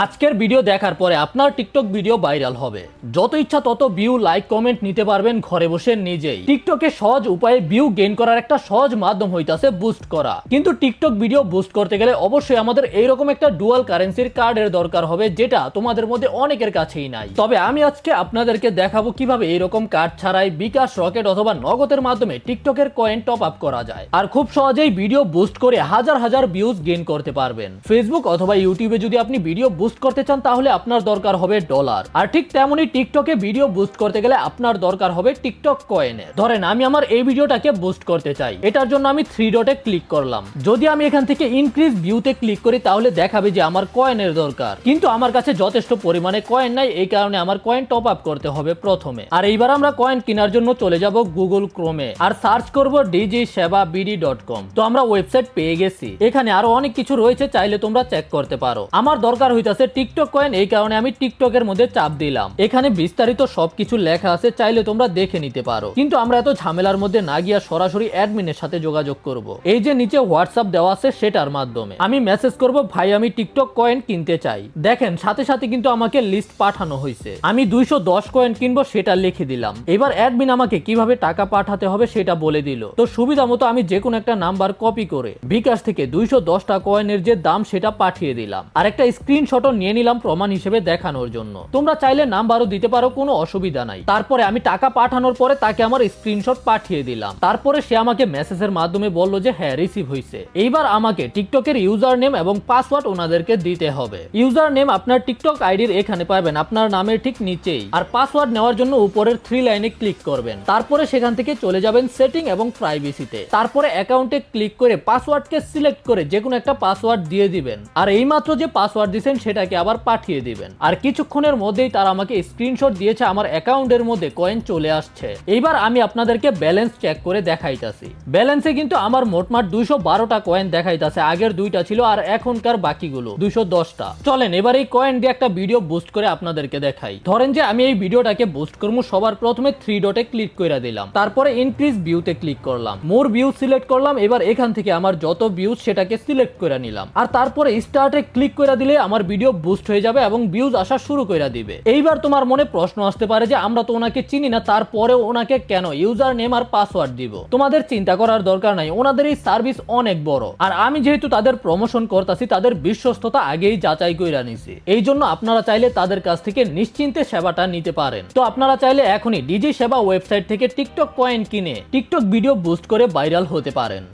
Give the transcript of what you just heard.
আজকের ভিডিও দেখার পরে আপনার টিকটক ভিডিও ভাইরাল হবে। যত ইচ্ছা তত ভিউ, লাইক, কমেন্ট নিতে পারবেন ঘরে বসে নিজেই। টিকটকে সহজ উপায়ে ভিউ গেইন করার একটা সহজ মাধ্যম হইতাছে বুস্ট করা। কিন্তু টিকটক ভিডিও বুস্ট করতে গেলে অবশ্যই আমাদের এইরকম একটা ডুয়াল কারেন্সির কার্ডের দরকার হবে, যেটা তোমাদের মধ্যে অনেকের কাছেই নাই। তবে আমি আজকে আপনাদেরকে দেখাবো কিভাবে এইরকম কার্ড ছাড়াই বিকাশ, রকেট অথবা নগদের মাধ্যমে টিকটকের কয়েন টপ আপ করা যায়, আর খুব সহজেই ভিডিও বুস্ট করে হাজার হাজার ভিউজ গেইন করতে পারবেন। ফেসবুক অথবা ইউটিউবে যদি আপনি ভিডিও বুস্ট করতে চান তাহলে আপনার দরকার হবে ডলার, আর ঠিক তেমনই টিকটকে ভিডিও বুস্ট করতে গেলে আপনার দরকার হবে টিকটক কয়েনের। ধরেন আমি আমার এই ভিডিওটাকে বুস্ট করতে চাই, এটার জন্য আমি 3 ডটে ক্লিক করলাম। যদি আমি এখান থেকে ইনক্রিজ ভিউতে ক্লিক করি তাহলে দেখাবে যে আমার কয়েনের দরকার, কিন্তু আমার কাছে যথেষ্ট পরিমাণে কয়েন নাই, এই কারণে আমার কয়েন টপ আপ করতে হবে প্রথমে। আর এইবার আমরা কয়েন কেনার জন্য চলে যাব গুগল ক্রোমে আর সার্চ করব djsebabd.com। তো আমরা ওয়েবসাইট পেয়ে গেছি। এখানে আরো অনেক কিছু রয়েছে, চাইলে তোমরা চেক করতে পারো। আমার দরকার হইতাছে টিকটক কয়েন, এই কারণে আমি টিকটকের মধ্যে চাপ দিলাম। এখানে বিস্তারিত সবকিছু লেখা আছে, চাইলে তোমরা দেখে নিতে পারো। কিন্তু আমরা এত ঝামেলার মধ্যে না গিয়া সরাসরি অ্যাডমিনের সাথে যোগাযোগ করব। এই যে নিচে হোয়াটসঅ্যাপ দেওয়া আছে সেটার মাধ্যমে আমি মেসেজ করব, ভাই আমি টিকটক কয়েন কিনতে চাই। দেখেন সাথে সাথে কিন্তু আমাকে লিস্ট পাঠানো হয়েছে। আমি 210 কয়েন কিনবো সেটা লিখে দিলাম। এবার অ্যাডমিন আমাকে কিভাবে টাকা পাঠাতে হবে সেটা বলে দিল। তো সুবিধা মতো আমি যে কোনো একটা নাম্বার কপি করে বিকাশ থেকে 210টা কয়েনের যে দাম সেটা পাঠিয়ে দিলাম, আর একটা স্ক্রিনশটও নিয়ে নিলাম প্রমাণ হিসেবে দেখানোর জন্য। তোমরা চাইলে নাম্বারও দিতে পারো, কোনো অসুবিধা নাই। তারপরে আমি টাকা পাঠানোর পরে তাকে আমার স্ক্রিনশট পাঠিয়ে দিলাম। তারপরে সে আমাকে মেসেজের মাধ্যমে বলল যে হ্যাঁ রিসিভ হয়েছে। এইবার আমাকে টিকটকের ইউজার নেম এবং পাসওয়ার্ড ওনাদেরকে দিতে হবে। ইউজার নেম আপনার টিকটক আইডির এখানে পাবেন, আপনার নামের ঠিক নিচেই। আর পাসওয়ার্ড নেওয়ার জন্য উপরের 3 লাইনে ক্লিক করবেন। তারপরে সেখান থেকে চলে যাবেন সেটিং এবং প্রাইভেসিতে। তারপরে অ্যাকাউন্টে ক্লিক করে পাসওয়ার্ডকে সিলেক্ট করে যে কোনো একটা পাসওয়ার্ড দিয়ে দিবেন। আর এইমাত্র যে পাসওয়ার্ড দিয়েছেন সেটাকে আবার পাঠিয়ে দিবেন। আর কিছুক্ষণের মধ্যেই তারা আমাকে স্ক্রিনশট দিয়েছে, আমার অ্যাকাউন্টের মধ্যে কয়েন চলে আসছে। এইবার আমি আপনাদেরকে ব্যালেন্স চেক করে দেখাইতাছি। ব্যালেন্সে কিন্তু আমার মোটমাট 212টা কয়েন দেখাইতাছে। আগের 2টা ছিল আর এখনকার বাকিগুলো 210টা। চলেন এবার এই কয়েন দিয়ে একটা ভিডিও বুস্ট করে আপনাদেরকে দেখাই। ধরেন যে আমি এই ভিডিওটাকে বুস্ট করবো, সবার প্রথমে 3 ডটে ক্লিক করে দিলাম। তারপরে ইনক্রিজ ভিউতে ক্লিক করলাম, মোর ভিউ সিলেক্ট করলাম। এবার এখান থেকে আমার যত ভিউজ সেটাকে সিলেক্ট করে নিলাম, আর তারপরে স্টার্টে ক্লিক করে দিলে আমার ভিডিও বুস্ট হয়ে যাবে এবং ভিউজ আসা শুরু করে দিবে। এইবার তোমার মনে প্রশ্ন আসতে পারে যে আমরা তো ওনাকে চিনি না, তারপরেও ওনাকে কেন ইউজার নেম আর পাসওয়ার্ড দিব? তোমাদের চিন্তা করার দরকার নাই, ওনাদের এই সার্ভিস অনেক বড়। আর আমি যেহেতু তাদের প্রমোশন করতেছি, তাদের বিশ্বস্ততা আগেই যাচাই কইরা নিছি। এই জন্য আপনারা চাইলে তাদের কাছ থেকে নিশ্চিন্তে সেবাটা নিতে পারেন। তো আপনারা চাইলে এখনই ডিজি সেবা ওয়েবসাইট থেকে টিকটক কয়েন কিনে টিকটক ভিডিও বুস্ট করে ভাইরাল হতে পারেন।